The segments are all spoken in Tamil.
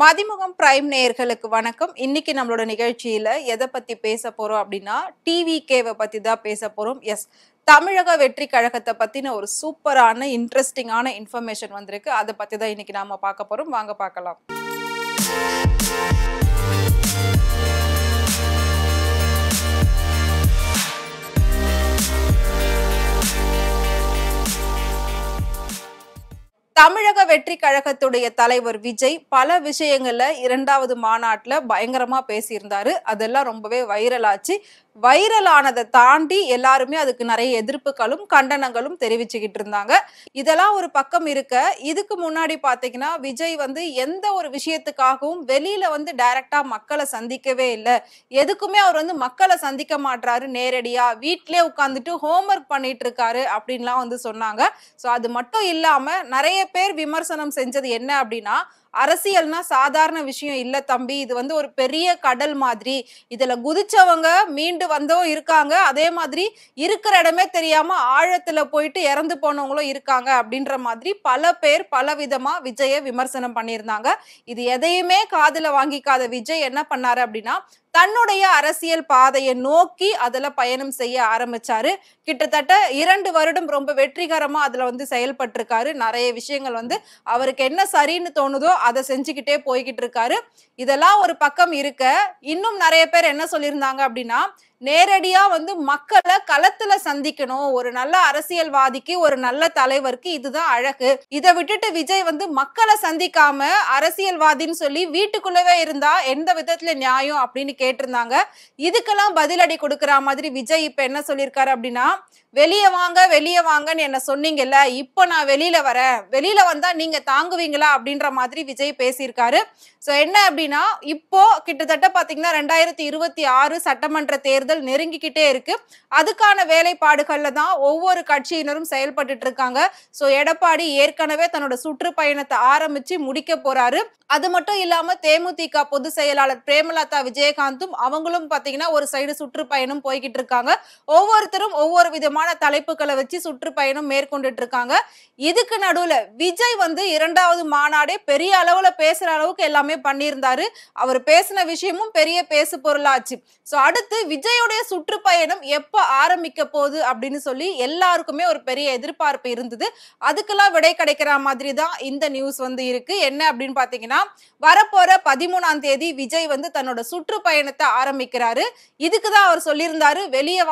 மதிமுகம் பிரைம் நேயர்களுக்கு வணக்கம். இன்னைக்கு நம்மளோட நிகழ்ச்சியில எதை பத்தி பேச போறோம் அப்படின்னா, டிவிகேவை பத்தி தான் பேச போறோம். எஸ், தமிழக வெற்றி கழகத்தை பத்தின ஒரு சூப்பரான இன்ட்ரெஸ்டிங்கான இன்ஃபர்மேஷன் வந்திருக்கு. அதை பத்தி தான் இன்னைக்கு நாம பார்க்க போறோம். வாங்க பார்க்கலாம். தமிழக வெற்றி கழகத்துடைய தலைவர் விஜய் பல விஷயங்கள்ல 2வது மாநாட்டுல பயங்கரமா பேசியிருந்தாரு. அதெல்லாம் ரொம்பவே வைரல் ஆச்சு. வைரல் ஆனதை தாண்டி எல்லாருமே அதுக்கு நிறைய எதிர்ப்புகளும் கண்டனங்களும் தெரிவிச்சுக்கிட்டு இருந்தாங்க. இதெல்லாம் ஒரு பக்கம் இருக்க, இதுக்கு முன்னாடி பாத்தீங்கன்னா விஜய் எந்த ஒரு விஷயத்துக்காகவும் வெளியில டைரக்டா மக்களை சந்திக்கவே இல்லை. எதுக்குமே அவர் மக்களை சந்திக்க மாட்டாரு. நேரடியா வீட்டிலே உட்கார்ந்துட்டு ஹோம்ஒர்க் பண்ணிட்டு இருக்காரு அப்படின்லாம் சொன்னாங்க. சோ அது மட்டும் இல்லாம நிறைய பேர் விமர்சனம் செஞ்சது என்ன அப்படின்னா, அரசியல்னா சாதாரண விஷயம் இல்ல தம்பி, இது ஒரு பெரிய கடல் மாதிரி, இதுல குதிச்சவங்க மீண்டு வந்தோம் இருக்காங்க, அதே மாதிரி இருக்கிற இடமே தெரியாம ஆழத்துல போயிட்டு இறந்து போனவங்களும் இருக்காங்க அப்படின்ற மாதிரி பல பேர் பல விதமா விஜய விமர்சனம் பண்ணியிருந்தாங்க. இது எதையுமே காதுல வாங்கிக்காத விஜய் என்ன பண்ணாரு அப்படின்னா, தன்னுடைய அரசியல் பாதையை நோக்கி அதுல பயணம் செய்ய ஆரம்பிச்சாரு. கிட்டத்தட்ட 2 வருடம் ரொம்ப வெற்றிகரமா அதுல செயல்பட்டிருக்காரு. நிறைய விஷயங்கள் அவருக்கு என்ன சரின்னு தோணுதோ அதை செஞ்சுக்கிட்டே போய்கிட்டு இருக்காரு. இதெல்லாம் ஒரு பக்கம் இருக்க, இன்னும் நிறைய பேர் என்ன சொல்லியிருந்தாங்க அப்படின்னா, நேரடியா மக்களை களத்துல சந்திக்கணும், ஒரு நல்ல அரசியல்வாதிக்கு ஒரு நல்ல தலைவருக்கு இதுதான் அழகு. இதை விட்டுட்டு விஜய் மக்களை சந்திக்காம அரசியல்வாதின்னு சொல்லி வீட்டுக்குள்ளவே இருந்தா எந்த விதத்துல நியாயம் அப்படின்னு கேட்டிருந்தாங்க. இதுக்கெல்லாம் பதிலடி கொடுக்கிற மாதிரி விஜய் இப்ப என்ன சொல்லியிருக்காரு அப்படின்னா, வெளியே வாங்கன்னு என்ன சொன்னீங்கல்ல, இப்ப நான் வெளியில வரேன், வெளியில வந்தா நீங்க தாங்குவீங்களா அப்படின்ற மாதிரி விஜய் பேசியிருக்காரு. சோ என்ன அப்படின்னா, இப்போ கிட்டத்தட்ட பாத்தீங்கன்னா 2026 சட்டமன்ற தேர்தல் நெருங்கிக்கிட்டே இருக்கு. அதுக்கான வேலைப்பாடுகள்ல தான் ஒவ்வொரு கட்சியினரும் செயல்பட்டு இருக்காங்க. சோ எடப்பாடி ஏற்கனவே தன்னோட சுற்றுப்பயணத்தை ஆரம்பிச்சு முடிக்க போறாரு. அது மட்டும் இல்லாம தேமுதிக பொதுச் செயலாளர் பிரேமலதா விஜயகாந்தும் அவங்களும் பாத்தீங்கன்னா ஒரு சைடு சுற்றுப்பயணம் போய்கிட்டு இருக்காங்க. ஒவ்வொருத்தரும் ஒவ்வொரு விதமான தலைப்புகளை வச்சு சுற்றுப்பயணம் மேற்கொண்டுட்டு இருக்காங்க. இதுக்கு நடுவுல விஜய் 2வது மாநாடே பெரிய அளவுல பேசுற அளவுக்கு எல்லாமே பண்ணியிருந்தாரு. அவர் பேசின விஷயமும் பெரிய பேசு பொருளாச்சு. சோ அடுத்து விஜயோடைய சுற்றுப்பயணம் எப்ப ஆரம்பிக்க போகுது அப்படின்னு சொல்லி எல்லாருக்குமே ஒரு பெரிய எதிர்பார்ப்பு இருந்தது. அதுக்கெல்லாம் விடை கிடைக்கிற மாதிரி தான் இந்த நியூஸ் இருக்கு. என்ன அப்படின்னு பாத்தீங்கன்னா, வரப்போற 13ஆம் தேதி விஜய் தன்னோட சுற்றுப்பயணத்தை ஆரம்பிக்கிறாரு. இதுக்குதான் அவர் சொல்லியிருந்தாரு, வெளியே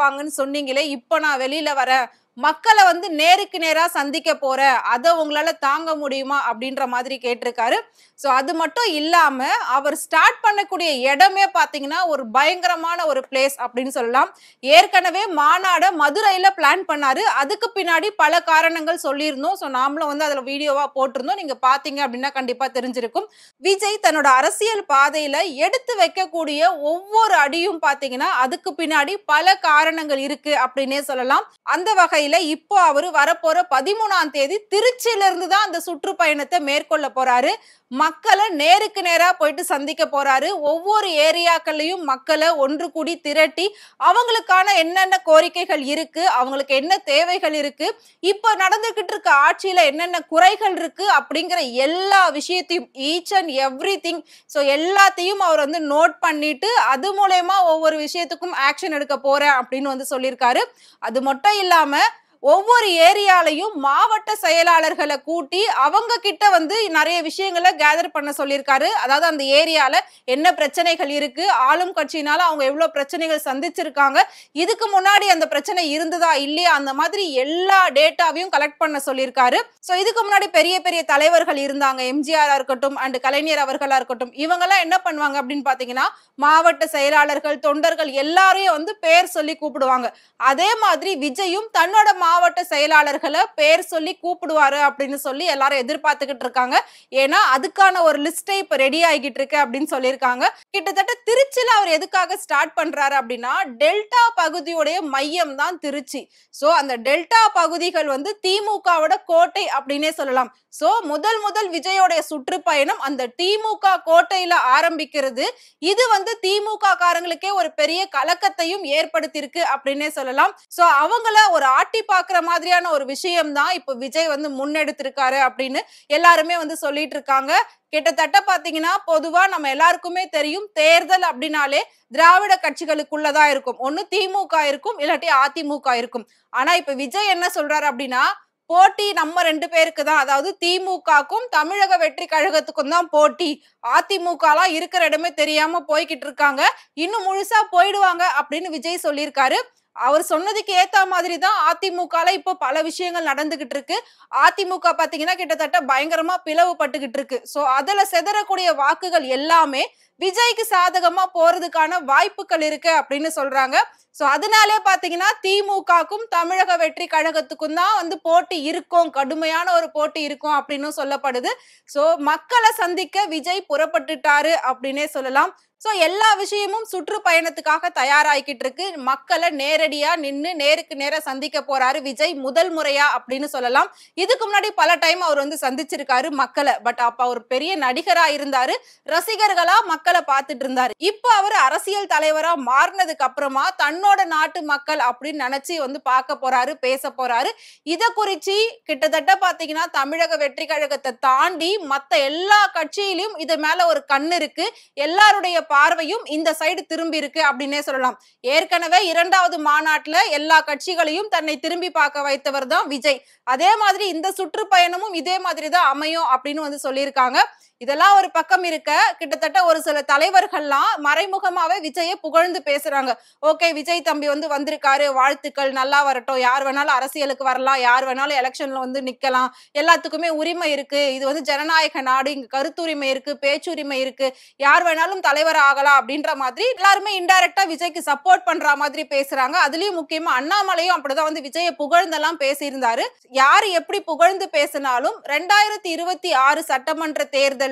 வாங்கன்னு சொன்னீங்களே, இப்ப நான் வெளியில வரேன், மக்களை நேருக்கு நேரா சந்திக்க போறேன், அதை உங்களால தாங்க முடியுமா அப்படின்ற மாதிரி கேட்டிருக்காரு. சோ அது மட்டும் இல்லாம அவர் ஸ்டார்ட் பண்ணக்கூடிய இடமே பாத்தீங்கன்னா ஒரு பயங்கரமான ஒரு பிளேஸ் அப்படின்னு சொல்லலாம். ஏற்கனவே மாநாட மதுரையில பிளான் பண்ணாரு. அதுக்கு பின்னாடி பல காரணங்கள் சொல்லியிருந்தோம். சோ நாமளும் அதுல வீடியோவா போட்டிருந்தோம். நீங்க பாத்தீங்க அப்படின்னா கண்டிப்பா தெரிஞ்சிருக்கும். விஜய் தன்னோட அரசியல் பாதையில எடுத்து வைக்கக்கூடிய ஒவ்வொரு அடியும் பாத்தீங்கன்னா அதுக்கு பின்னாடி பல காரணங்கள் இருக்கு அப்படின்னே சொல்லலாம். அந்த வகையில இப்போ அவரு வரப்போற 13ஆம் தேதி திருச்சியில இருந்து தான் அந்த சுற்றுப்பயணத்தை மேற்கொள்ள போறாரு. மக்களை நேருக்கு நேரா போயிட்டு சந்திக்க போறாரு. ஒவ்வொரு ஏரியாக்களையும் மக்களை ஒன்று கூடி திரட்டி அவங்களுக்கான என்னென்ன கோரிக்கைகள் இருக்கு, அவங்களுக்கு என்ன தேவைகள் இருக்கு, இப்ப நடந்துகிட்டு இருக்க ஆட்சியில என்னென்ன குறைகள் இருக்கு அப்படிங்கிற எல்லா விஷயத்தையும் ஈச் அண்ட் எவ்ரிதிங் சோ எல்லாத்தையும் அவர் நோட் பண்ணிட்டு அது மூலமா ஒவ்வொரு விஷயத்துக்கும் ஆக்ஷன் எடுக்க போறேன் அப்படின்னு சொல்லியிருக்காரு. அது மட்டும் இல்லாம ஒவ்வொரு ஏரியாலையும் மாவட்ட செயலாளர்களை கூட்டி அவங்க கிட்ட நிறைய விஷயங்களை கேதர் பண்ண சொல்லியிருக்காரு. அதாவது அந்த ஏரியால என்ன பிரச்சனைகள் இருக்கு, ஆளும் கட்சியினால அவங்க எவ்வளவு பிரச்சனைகள் சந்திச்சிருக்காங்க, இதுக்கு முன்னாடி அந்த பிரச்சனை இருந்ததா இல்லையா, அந்த மாதிரி எல்லா டேட்டாவையும் கலெக்ட் பண்ண சொல்லியிருக்காரு. சோ இதுக்கு முன்னாடி பெரிய பெரிய தலைவர்கள் இருந்தாங்க, எம்ஜிஆர் இருக்கட்டும் அண்ட் கலைஞர் அவர்களா இருக்கட்டும், இவங்க எல்லாம் என்ன பண்ணுவாங்க அப்படின்னு பாத்தீங்கன்னா, மாவட்ட செயலாளர்கள் தொண்டர்கள் எல்லாரையும் பேர் சொல்லி கூப்பிடுவாங்க. அதே மாதிரி விஜயும் தன்னோட மாவட்ட செயலாளர்களை பேர் சொல்லி கூப்பிடுவாரு அப்படின்னு சொல்லி எல்லாரும் எதிர்பார்த்துக்கிட்டு இருக்காங்க. ஏன்னா அதுக்கான ஒரு லிஸ்டை இப்ப ரெடி ஆகிட்டு இருக்கு அப்படின்னு சொல்லியிருக்காங்க. கிட்டத்தட்ட திருச்சியில அவர் எதுக்காக ஸ்டார்ட் பண்றாரு அப்படின்னா, டெல்டா பகுதியுடைய மையம் தான் திருச்சி. சோ அந்த டெல்டா பகுதிகள் திமுகவோட கோட்டை அப்படின்னே சொல்லலாம். சோ முதல் விஜயோடைய சுற்றுப்பயணம் அந்த திமுக கோட்டையில ஆரம்பிக்கிறது. இது திமுக காரங்களுக்கே ஒரு பெரிய கலக்கத்தையும் ஏற்படுத்தியிருக்கு அப்படின்னே சொல்லலாம். சோ அவங்கள ஒரு ஆட்டி எதிர்பார்க்கிற மாதிரியான ஒரு விஷயம் தான் இப்ப விஜய் வந்து முன்னெடுத்திருக்காரு அப்படின்னு எல்லாருமே வந்து சொல்லிட்டு இருக்காங்க. கிட்டத்தட்ட பாத்தீங்கன்னா பொதுவா நம்ம எல்லாருக்குமே தெரியும், தேர்தல் அப்படின்னாலே திராவிட கட்சிகளுக்குள்ளதான் இருக்கும். ஒண்ணு திமுக இருக்கும், இல்லாட்டி அதிமுக இருக்கும். ஆனா இப்ப விஜய் என்ன சொல்றாரு அப்படின்னா, போட்டி நம்ம 2 பேருக்கு தான். அதாவது திமுகக்கும் தமிழக வெற்றி கழகத்துக்கும் தான் போட்டி. அதிமுகலாம் இருக்கிற இடமே தெரியாம போய்க்கிட்டு இருக்காங்க. இன்னும் முழுசா போயிடுவாங்க அப்படின்னு விஜய் சொல்லியிருக்காரு. அவர் சொன்னதுக்கு ஏத்த மாதிரி தான் அதிமுகல இப்போ பல விஷயங்கள் நடந்துகிட்டு இருக்கு. அதிமுக பாத்தீங்கன்னா கிட்டத்தட்ட பயங்கரமா பிளவுபட்டுகிட்டு இருக்கு. சோ அதுல சிதறக்கூடிய வாக்குகள் எல்லாமே விஜய்க்கு சாதகமா போறதுக்கான வாய்ப்புகள் இருக்கு அப்படின்னு சொல்றாங்க. சோ அதனாலே பாத்தீங்கன்னா திமுகக்கும் தமிழக வெற்றி கழகத்துக்கும் தான் வந்து போட்டி இருக்கும், கடுமையான ஒரு போட்டி இருக்கும் அப்படின்னு சொல்லப்படுது. சோ மக்களை சந்திக்க விஜய் புறப்பட்டுட்டாரு அப்படின்னே சொல்லலாம். சோ எல்லா விஷயமும் சுற்றுப்பயணத்துக்காக தயாராகிக்கிட்டு இருக்கு. மக்களை நேரடியா நின்னு நேருக்கு நேர சந்திக்க போறாரு விஜய் முதல் முறையா அப்படின்னு சொல்லலாம். இதுக்கு முன்னாடி பல டைம் அவர் வந்து சந்திச்சிருக்காரு மக்களை. பட் அப்ப அவர் பெரிய நடிகரா இருந்தாரு, ரசிகர்களா மக்களை பார்த்துட்டு இருந்தாரு. இப்ப அவர் அரசியல் தலைவரா மாறினதுக்கு அப்புறமா தன்னோட நாட்டு மக்கள் அப்படின்னு நினைச்சு வந்து பார்க்க போறாரு, பேச போறாரு. இத குறிச்சு கிட்டத்தட்ட பாத்தீங்கன்னா தமிழக வெற்றி கழகத்தை தாண்டி மத்த எல்லா கட்சியிலும் இது மேல ஒரு கண்ணு இருக்கு. எல்லாருடைய பார்வையும் இந்த சைடு திரும்பி இருக்கு அப்படின்னே சொல்லலாம். ஏற்கனவே 2வது மாநாட்டுல எல்லா கட்சிகளையும் தன்னை திரும்பி பார்க்க வைத்தவர் தான் விஜய். அதே மாதிரி இந்த சுற்றுப்பயணமும் இதே மாதிரி தான் அமையும் அப்படின்னு வந்து சொல்லியிருக்காங்க. இதெல்லாம் ஒரு பக்கம் இருக்க, கிட்டத்தட்ட ஒரு சில தலைவர்கள்லாம் மறைமுகமாவே விஜயை புகழ்ந்து பேசுறாங்க. ஓகே, விஜய் தம்பி வந்து வந்திருக்காரு, வாழ்த்துக்கள், நல்லா வரட்டும், யார் வேணாலும் அரசியலுக்கு வரலாம், யார் வேணாலும் எலெக்ஷன்ல வந்து நிக்கலாம், எல்லாத்துக்குமே உரிமை இருக்கு, இது வந்து ஜனநாயக நாடு, இங்க கருத்துரிமை இருக்கு, பேச்சுரிமை இருக்கு, யார் வேணாலும் தலைவர் ஆகலாம் அப்படின்ற மாதிரி எல்லாருமே இன்டைரக்டா விஜய்க்கு சப்போர்ட் பண்ற மாதிரி பேசுறாங்க. அதுலயும் முக்கியமா அண்ணாமலையும் அப்படிதான் வந்து விஜயை புகழ்ந்தெல்லாம் பேசியிருந்தாரு. யாரு எப்படி புகழ்ந்து பேசினாலும் 2026 சட்டமன்ற தேர்தல்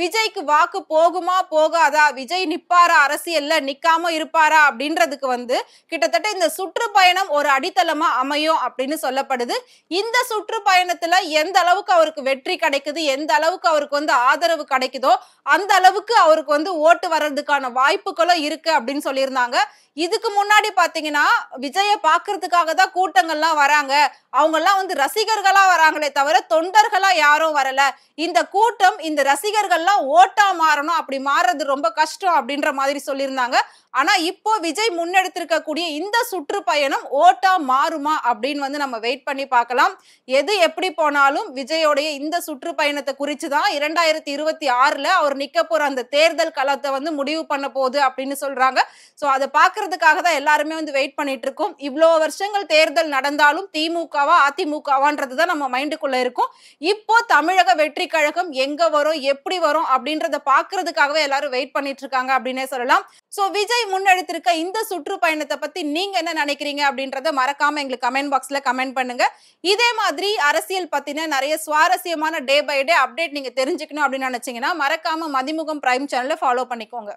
விஜய்க்கு வாக்கு போகுமா போகாதா, விஜய் நிப்பாரா அரசியல்ல, நிக்காம இருப்பாரா அப்படின்றதுக்கு வந்து கிட்டத்தட்ட இந்த சுற்றுப்பயணம் ஒரு அடித்தளமா அமையும் அப்படின்னு சொல்லப்படுது. இந்த சுற்றுப்பயணத்துல எந்த அளவுக்கு அவருக்கு வெற்றி கிடைக்குது, எந்த அளவுக்கு அவருக்கு வந்து ஆதரவு கிடைக்குதோ அந்த அளவுக்கு அவருக்கு வந்து ஓட்டு வர்றதுக்கான வாய்ப்புகளும் இருக்கு அப்படின்னு சொல்லியிருந்தாங்க. இதுக்கு முன்னாடி பாத்தீங்கன்னா விஜய பாக்குறதுக்காக தான் கூட்டங்கள்லாம் வராங்க, அவங்க எல்லாம் வந்து ரசிகர்களா வராங்களே தவிர தொண்டர்களா யாரும் வரல, இந்த கூட்டம் இந்த ரசிகர்கள்லாம் ஓட்டா மாறணும், அப்படி மாறுறது ரொம்ப கஷ்டம் அப்படின்ற மாதிரி சொல்லியிருந்தாங்க. ஆனா இப்போ விஜய் முன்னெடுத்திருக்கக்கூடிய இந்த சுற்றுப்பயணம் ஓட்டா மாறுமா அப்படின்னு வந்து நம்ம வெயிட் பண்ணி பார்க்கலாம். எது எப்படி போனாலும் விஜயோடைய இந்த சுற்றுப்பயணத்தை குறிச்சுதான் 2026ல அவர் நிக்க போற அந்த தேர்தல் களத்தை வந்து முடிவு பண்ண போகுது அப்படின்னு சொல்றாங்க. சோ அதை பாக்குறதுக்காக தான் எல்லாருமே வந்து வெயிட் பண்ணிட்டு இருக்கோம். இவ்வளவு வருஷங்கள் தேர்தல் நடந்தாலும் திமுகவா அதிமுகவான்றதுதான் நம்ம மைண்டுக்குள்ள இருக்கும். இப்போ தமிழக வெற்றி கழகம் எங்க வரும், எப்படி வரும் அப்படின்றத பாக்குறதுக்காகவே எல்லாரும் வெயிட் பண்ணிட்டு இருக்காங்க அப்படின்னே சொல்லலாம். சோ விஜய் முன்னெடுத்திருக்க இந்த சுற்றுப்பயணத்தை பத்தி நீங்க என்ன நினைக்கிறீங்க அப்படின்றத மறக்காம எங்களுக்கு கமெண்ட் பாக்ஸ்ல கமெண்ட் பண்ணுங்க. இதே மாதிரி அரசியல் பத்தின நிறைய சுவாரஸ்யமான டே பை டே அப்டேட் நீங்க தெரிஞ்சுக்கணும் அப்படின்னு நினைச்சீங்கன்னா மறக்காம மதிமுகம் பிரைம் சேனலை ஃபாலோ பண்ணிக்கோங்க.